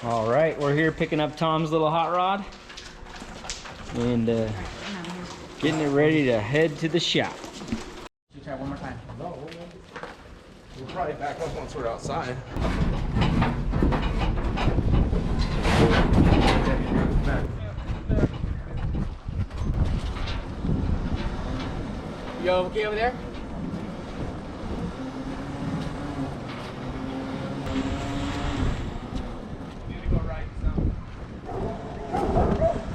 All right, we're here picking up Tom's little hot rod and getting it ready to head to the shop. You try one more time. No, we'll probably back up once we're outside. You okay over there? Need to go right some.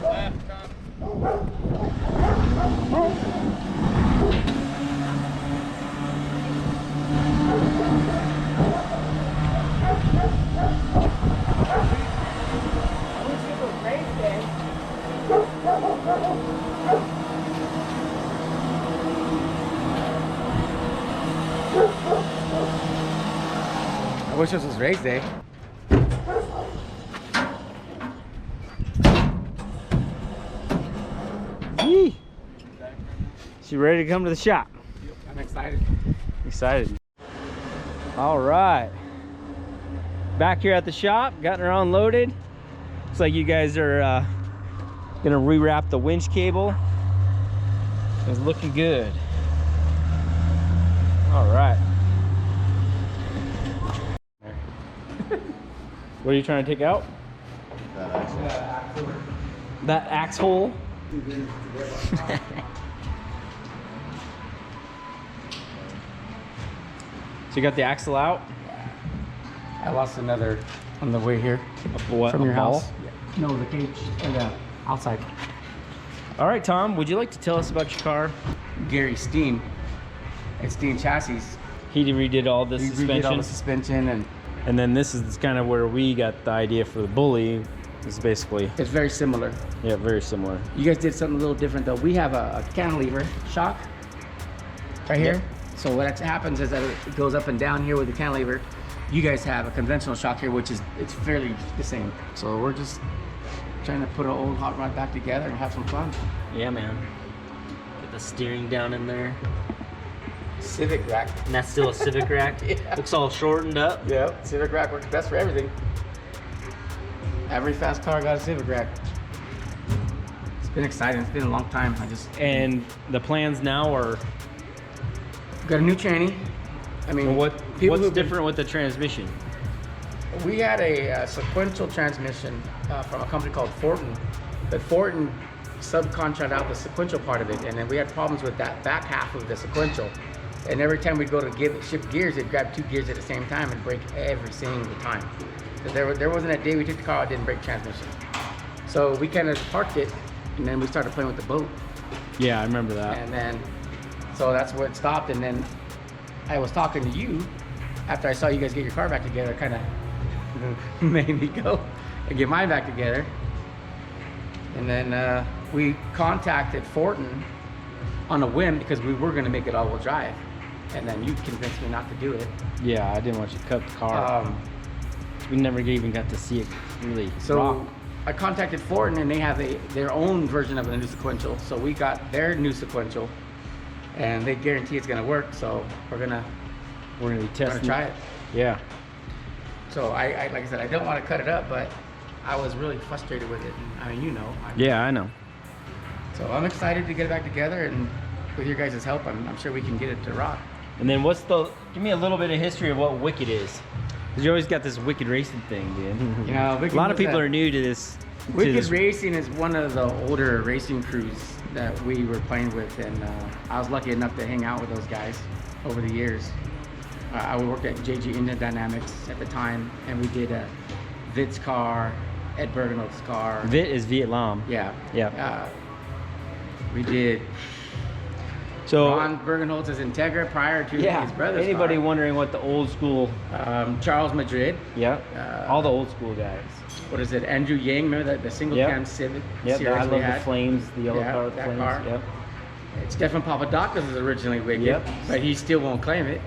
Left, come. I wish this was race day. Yee. She ready to come to the shop? I'm excited. Excited. All right. Back here at the shop, gotten her unloaded. Looks like you guys are gonna rewrap the winch cable. It's looking good. All right. What are you trying to take out? That axe hole. So you got the axle out? I lost another on the way here. What, From a your ball? house? Yeah. No, the cage and the outside. All right, Tom, would you like to tell us about your car? Gary Steen. It's Steen chassis. He redid all the We suspension. redid all the suspension, and And then this is kind of where we got the idea for the bully. It's basically, it's very similar. yeah, very similar. You guys did something a little different though. We have a cantilever shock right here. So what happens is that it goes up and down here with the cantilever. You guys have a conventional shock here, which is it's fairly the same. So we're just trying to put an old hot rod back together and have some fun. Yeah, man. Get the steering down in there. Civic rack. And that's still a Civic rack. Yeah. Looks all shortened up. Yeah, Civic rack works best for everything. Every fast car got a Civic rack. It's been exciting. It's been a long time. And the plans now are, Got a new tranny. I mean, what's different with the transmission? We had a sequential transmission from a company called Fortin, but Fortin subcontracted out the sequential part of it, and then we had problems with that back half of the sequential. And every time we'd go to shift gears, it'd grab two gears at the same time and break every single time. There wasn't a day we took the car out, it didn't break transmission. So we kind of parked it, and then we started playing with the boat. Yeah, I remember that. And then, so that's where it stopped. And then I was talking to you after I saw you guys get your car back together, kind of made me go and get mine back together. And then we contacted Fortin on a whim because we were going to make it all-wheel drive. And then you convinced me not to do it. Yeah, I didn't want you to cut the car. We never even got to see it really rock. I contacted Fortin, and they have their own version of the new sequential. So we got their new sequential, and they guarantee it's going to work. So we're gonna be testing. try it. Yeah. So I like I said, I don't want to cut it up, but I was really frustrated with it. And, I mean, you know. Yeah, I know. So I'm excited to get it back together, and with your guys' help, I'm sure we can get it to rock. And then give me a little bit of history of what Wicked is. Because you always got this Wicked Racing thing, dude. You know, a lot of people are new to this. Wicked Racing is one of the older racing crews that we were playing with, and I was lucky enough to hang out with those guys over the years. I worked at JG Indian Dynamics at the time, and we did Vit's car, Ed Bergenholtz's car. Vit is Vietnam. Yeah. Yeah. We did So Ron Bergenholtz's Integra prior to his brother's anybody car. wondering what the old school? Charles Madrid. Yeah. All the old school guys. What is it? Andrew Yang, remember the single cam Civic Yep. series I we love had? the flames, the yellow Yeah, car with that flames. car. Yep. Stefan Papadakis was originally Wicked, Yep. but he still won't claim it.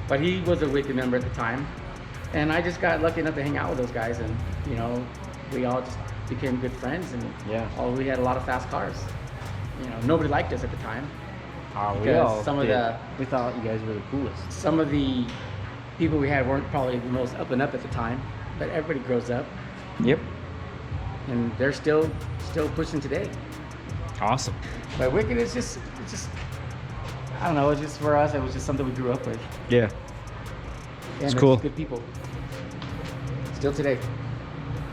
But he was a Wicked member at the time. And I just got lucky enough to hang out with those guys, and you know, we all just became good friends, and we had a lot of fast cars. You know, nobody liked us at the time. We all we thought you guys were the coolest. Some of the people we had weren't probably the most up and up at the time. but everybody grows up, Yep. and they're still pushing today. Awesome. But Wicked is just I don't know. It's just for us. It was just something we grew up with. Yeah. And It's cool. Good people. Still today.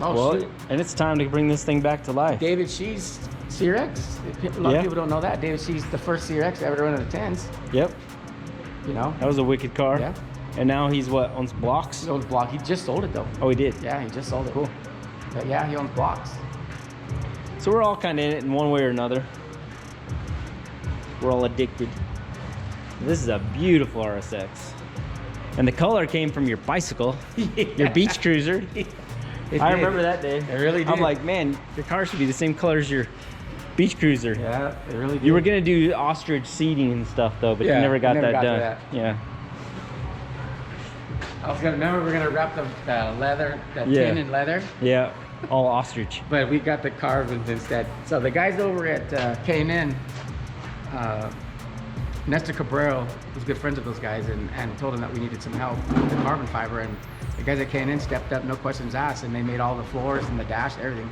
Oh Well, shoot. and it's time to bring this thing back to life. David Shee's CRX. A lot Yeah. of people don't know that. David Shee's the first CRX ever to run in the 10s. Yep. You know. That was a wicked car. Yeah. And now he's what, owns Blocks? He owns Block. He just sold it though. Oh, he did. Yeah, he just sold it. Cool. But yeah, he owns Blocks. So we're all kind of in it in one way or another. We're all addicted. This is a beautiful RSX. And the color came from your bicycle, your beach cruiser. I remember that day. It really did. I'm like, man, your car should be the same color as your beach cruiser. Yeah, it really did. You were gonna do ostrich seating and stuff though, but you Yeah, never got never that got to done. that. Yeah. I was gonna remember we're gonna wrap the leather, that Yeah. tin in leather, Yeah. All ostrich. but we got the carbons instead. So the guys over at K&N, Nestor Cabrero was good friends with those guys and told them that we needed some help with the carbon fiber, and the guys at K&N stepped up, no questions asked, and they made all the floors and the dash, everything.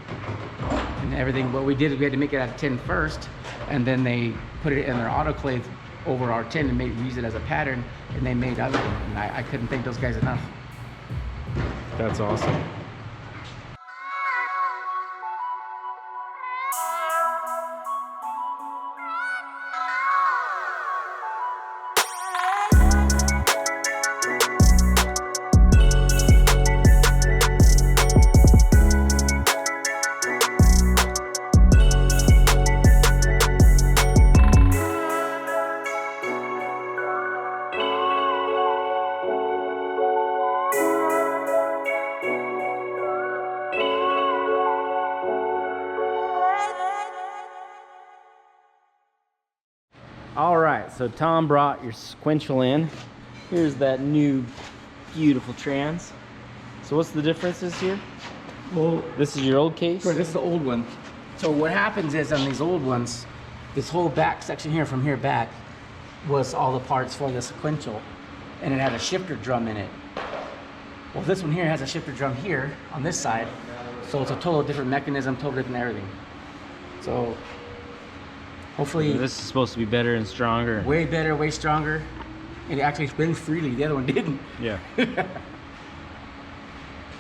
And everything, what we did is we had to make it out of tin first, and then they put it in their autoclave over our tin and use it as a pattern, and they made everything. And I couldn't thank those guys enough. That's awesome. All right, so Tom brought your sequential in. Here's that new beautiful trans. So what's the differences here? Well, This is your old case? this is the old one. So what happens is on these old ones, this whole back section here from here back was all the parts for the sequential, and it had a shifter drum in it. Well, this one here has a shifter drum here on this side, so it's a total different mechanism, total different everything. So hopefully This is supposed to be better and stronger. way better, way stronger. It actually spins freely. The other one didn't. Yeah.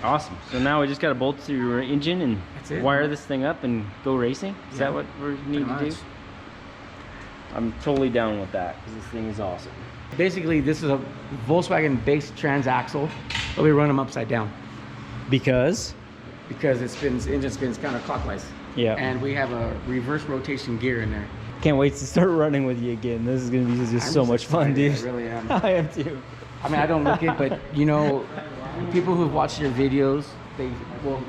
Awesome. So now we just got to bolt to your engine and That's it. wire this thing up and go racing? Is that what we need to do? I'm totally down with that because this thing is awesome. Basically, this is a Volkswagen-based transaxle, but we run them upside down Because? because it spins, engine spins counterclockwise. Yeah. And we have a reverse rotation gear in there. Can't wait to start running with you again. This is going to be just so much fun, dude. I really am. I am too. I mean, I don't look it, but you know, people who've watched your videos, they will,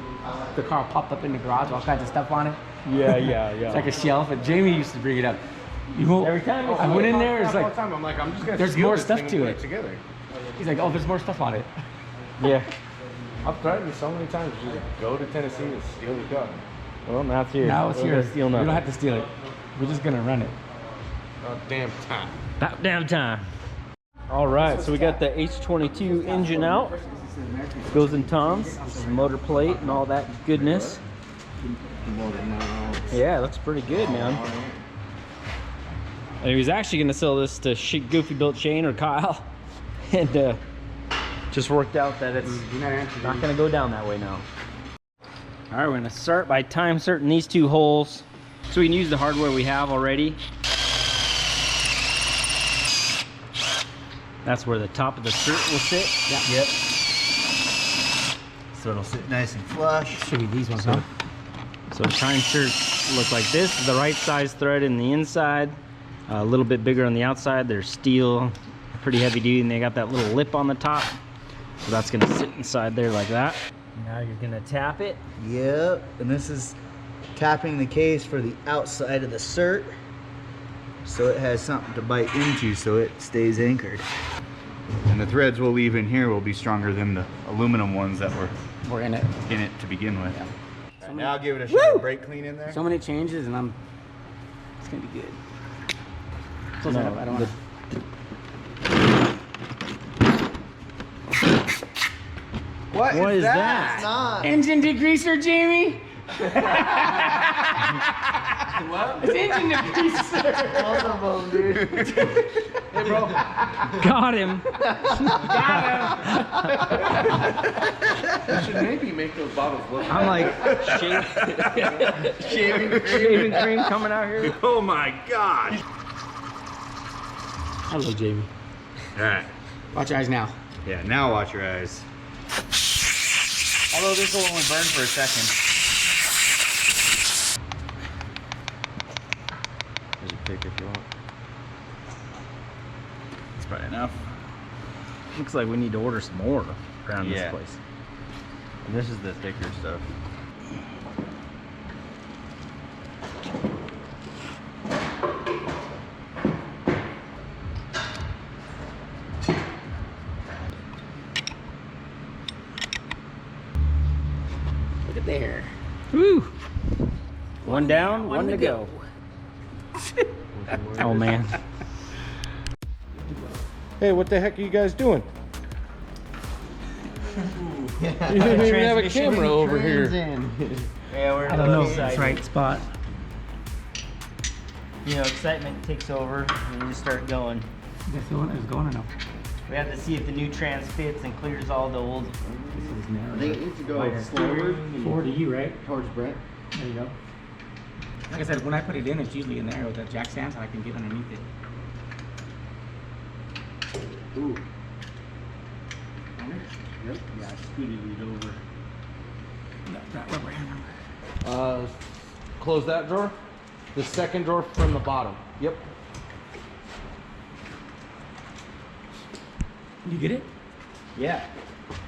the car popped up in the garage, all kinds of stuff on it. Yeah, yeah, It's like a shelf, and Jamie used to bring it up. You know, Every time I went in there, it's all like, the time. I'm like, I'm just gonna there's steal more this stuff thing and to put it. together. he's like, oh, there's more stuff on it. Yeah. I've threatened so many times to just go to Tennessee and steal the car. Well, now it's here. Now it's We're here. gonna steal We nothing. don't have to steal it. We're just gonna run it. Oh, damn time. About damn time. All right, so we got the H22 engine out. Goes in Tom's. This is motor plate and all that goodness. Yeah, it looks pretty good, man. And he was actually gonna sell this to Goofy Built Shane or Kyle, and just worked out that it's not gonna go down that way now. All right, we're gonna start by time certain these two holes so we can use the hardware we have already. That's where the top of the skirt will sit. Yeah. Yep. So it'll sit nice and flush. Should be these ones, huh? So the time shirts look like this. The right size thread in the inside, a little bit bigger on the outside. They're steel, pretty heavy duty, and they got that little lip on the top. So that's gonna sit inside there like that. Now you're gonna tap it. Yep. And this is tapping the case for the outside of the cert, so it has something to bite into so it stays anchored. And the threads we'll leave in here will be stronger than the aluminum ones that were We're in it. in it to begin with. Yeah. Alright, now I'll give it a shot brake clean in there. So many changes, and it's gonna be good. Close it up. I don't want to. What is that? It's not. Engine degreaser, Jamie. What? It's engine degreaser. Awesome, dude. Hey, bro. Got him. You should maybe make those bottles look. I'm like, shaving cream coming out here. Oh my gosh. Hello, Jamie. All right. Watch your eyes now. Yeah, now watch your eyes. Although this will only burn for a second. There's a pick if you want. It's probably enough. Looks like we need to order some more around this Yeah. place. And this is the thicker stuff. Look at there. Woo! One down, one to go. Oh man. Hey, what the heck are you guys doing? You didn't even have a camera over here. Yeah, we're I don't know if that's the right spot. You know, excitement takes over and you just start going. This one is going or no? We have to see if the new trans fits and clears all the old. This is narrow. I think it needs to go Minor. forward Forward to you, right? towards Brent. There you go. Like I said, when I put it in, it's usually in there with that jack stand, so I can get underneath it. Ooh. Yep. Yeah, I scooted it over. That rubber hand. Close that drawer. The second drawer from the bottom. Yep. You get it? Yeah.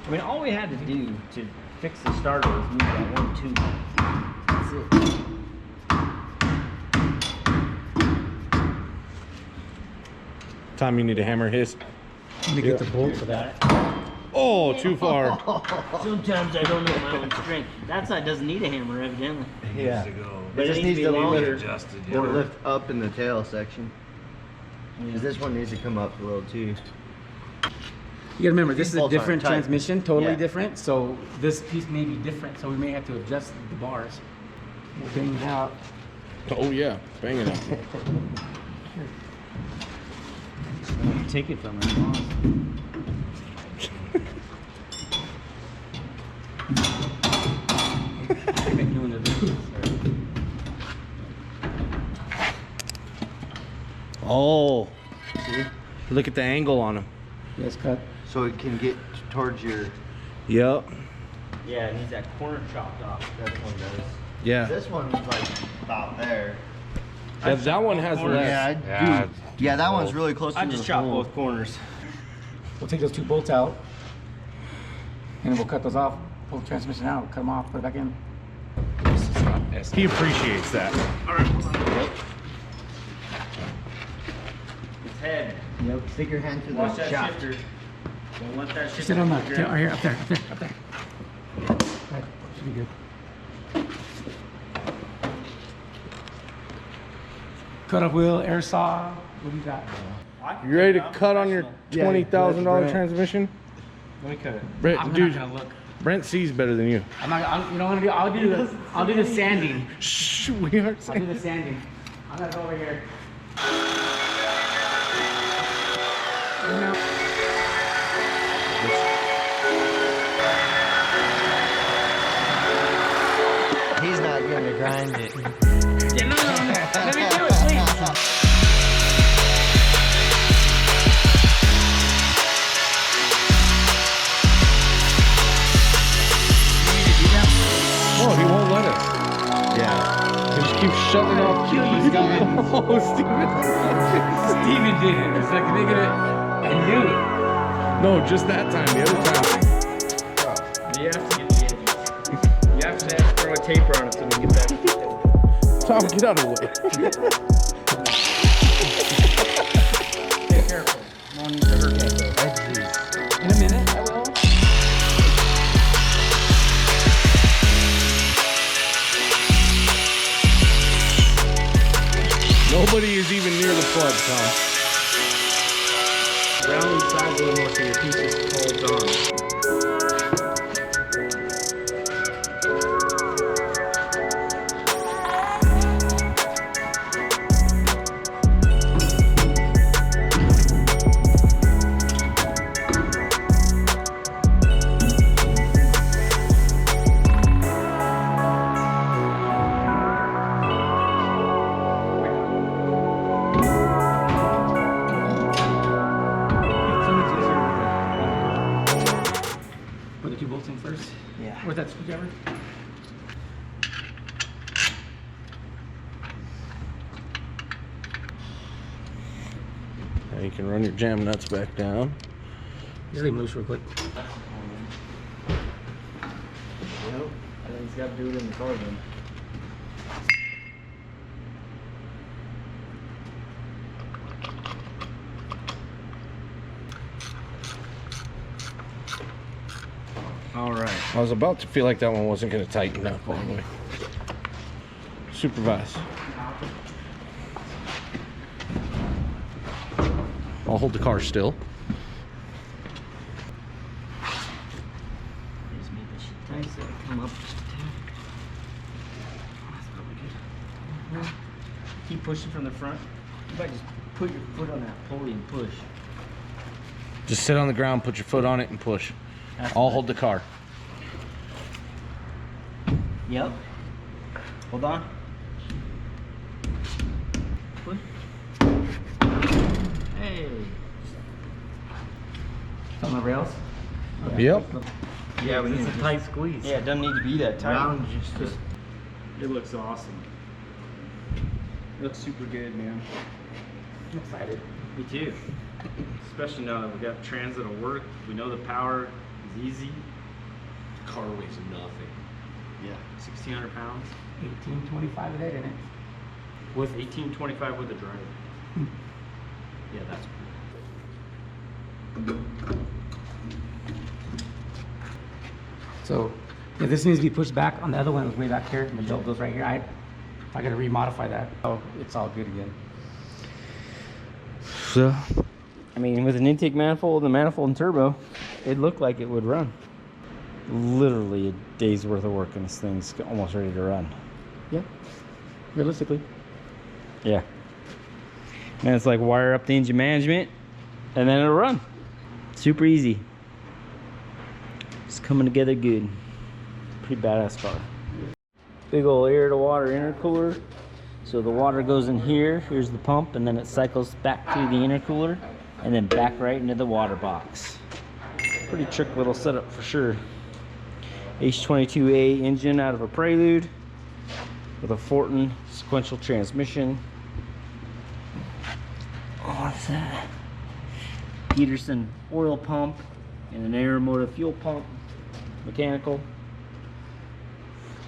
I mean, all we had to do to fix the starter was move that one tube. That's it. Tom, you need to hammer his. Let me get the bolt for that. Oh, too far. Sometimes I don't know my own strength. That side doesn't need a hammer, evidently. Yeah. But It just needs be to longer. Or lift up in the tail section. Because this one needs to come up a little too. You gotta remember, this is a bolts aren't different tight. transmission, totally Yeah. different. So this piece may be different, so we may have to adjust the bars. We'll bang it out. Oh yeah, bang it out. Take it from her. I've been doing it. Oh, look at the angle on him. Yes, cut. So it can get towards your... Yep. Yeah, it needs that corner chopped off. This one does. Yeah. This one's like about there. That one has less. Yeah, yeah, that one's really close I to just the chopped hole. both corners. We'll take those two bolts out, and then we'll cut those off, pull the transmission out, cut them off, put it back in. He appreciates that. Its head. Yep, stick your hand through Watch the that shaft. shifter. Don't let that shifter. Sit on that. hit the Right here, up there, up there, up there. Right, should be good. Cut off wheel, air saw. What do you got? You ready to cut on your Yeah, $20,000 Brent. transmission? Let me cut it. Brent, I'm dude, not gonna look. Brent sees better than you. I'm not. You know what I'm gonna do? I'll do the sanding. Shh, we aren't I'll do saying. the sanding. I'm gonna go over here. He's not gonna grind it. Yeah, no. Let me do it, please. Oh, he won't let us. Yeah. He just keeps shoving off. Kill you, Steven. Oh, Steven. Steven did it. It's like they get it. I knew it. No, just that time. The other time. You have to get the edges. You have to throw a taper on it so we can get that. Tom, get out of the way. Be careful. No one needs to hurt that. In a minute, I will. Nobody is even near the plug, Tom. Round sides a little more so your piece just holds on. 2 bolts in first. Yeah. Where's that screwdriver? Now you can run your jam nuts back down. Just leave them loose real quick. Yep. I think he's got to do it in the car then. All right. I was about to feel like that one wasn't going to tighten up all the way. Supervise. I'll hold the car still. Just make this shit tight so it come up just a tad. That's probably good. Keep pushing from the front. You might just put your foot on that pulley and push. Just sit on the ground, put your foot on it, and push. I'll hold the car. Yep. Hold on. Push. Hey. On the rails? Yep. Yeah, but it's a tight squeeze. Yeah, it doesn't need to be that tight. Round, just It looks awesome. It looks super good, man. I'm excited. Me too. Especially now that we got trans that'll work. We know the power is easy. The car weighs nothing. Yeah. 1,600 pounds. 1825 of that in it. With 1825 with a driver. Yeah, that's cool. So, yeah, this needs to be pushed back. On the other one, it was way back here, and the belt goes right here. I got to remodify that. Oh, it's all good again. So, I mean, with an intake manifold and a manifold and turbo, it looked like it would run. Literally a day's worth of work, and this thing's almost ready to run. Yeah, realistically. Yeah. And it's like wire up the engine management, and then it'll run. Super easy. It's coming together good. Pretty badass car. Big old air to water intercooler. So the water goes in here, here's the pump, and then it cycles back through the intercooler and then back right into the water box. Pretty trick little setup for sure. H22A engine out of a Prelude with a Fortin sequential transmission. What's that? Peterson oil pump and an Aeromotive fuel pump, mechanical.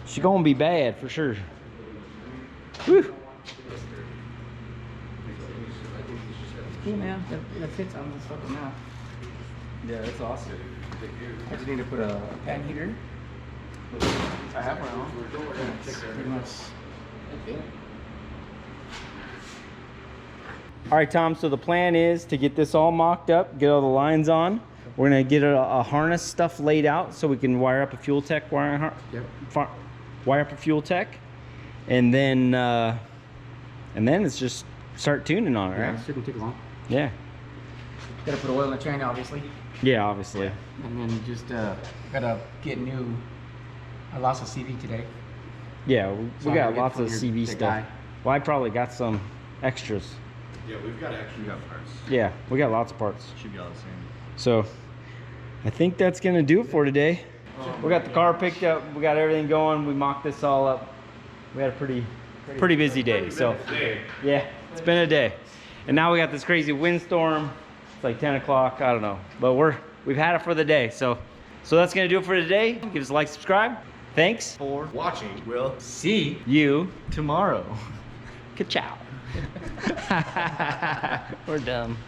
She's gonna be bad for sure. Whew. Cool, man. That fits on this fucking map. Yeah, that's awesome. I just need to put a fan heater. I have one on. Pretty much. All right, Tom, so the plan is to get this all mocked up, get all the lines on. We're gonna get a harness stuff laid out so we can wire up a fuel tech, wire up a fuel tech, and then it's just start tuning on it, right? Yeah, it shouldn't take long. Yeah. Gotta put oil in the chain, obviously. Yeah, obviously. And then just gotta get new. I lost a CV today. Yeah, So we I'm got gonna lots get of from CV the stuff. guy. Well, I probably got some extras. Yeah, we've got actually got parts. Yeah, we got lots of parts. Should be all the same. So I think that's gonna do it for today. We got the car picked up, we got everything going, we mocked this all up. We had a pretty busy day. So yeah, it's been a day. And now we got this crazy windstorm. It's like 10 o'clock, I don't know. But we've had it for the day. So that's gonna do it for today. Give us a like, subscribe. Thanks for Watching. We'll see you tomorrow. Ka-chow. We're dumb.